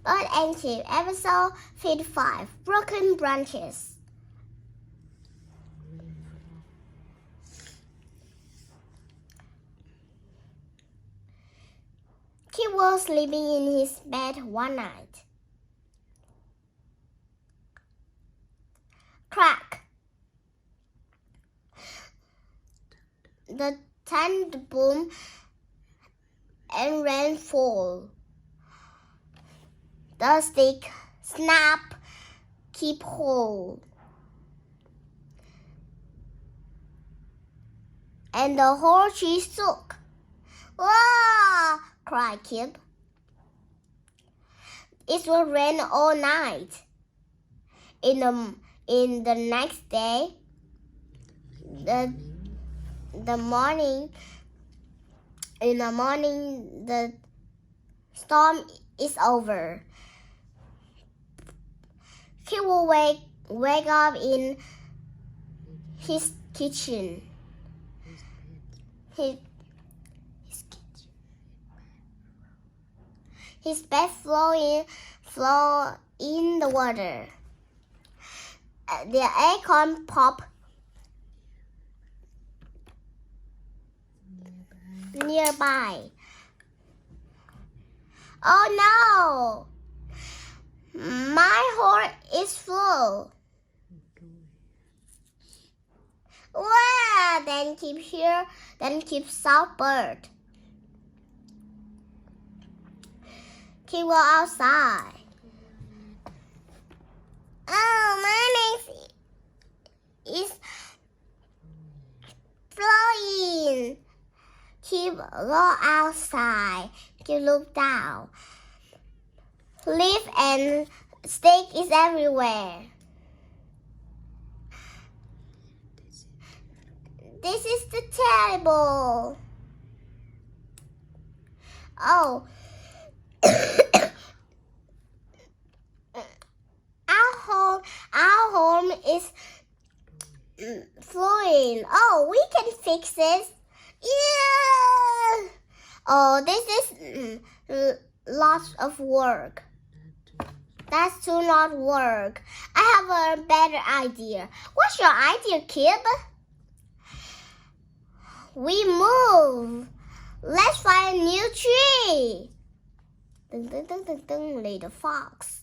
Bud and Kip, episode 55, Broken Branches. Kip was sleeping in his bed one night. Crack! The tent boom and rain fall. The stick snap, Kip hold, and the whole tree shook. "Wah!" cried Kip. It will rain all night. In the next day, the morning the storm is over. He will wake up in his kitchen. His bed flow in the water. The acorn pop nearby. "Oh no! My hole is full." "Wow!" Then Kip saw bird. Kip was outside. "Oh, my name is flying." Kip go outside. Kip looked down. Leaf and stick is everywhere. This is the table. Oh. Our home is flowing. Oh, we can fix this. Yeah. Oh, this is lots of work. That's too not work. I have a better idea. What's your idea, Kip? We move. Let's find a new tree. Dun, dun, dun, dun, dun, little fox.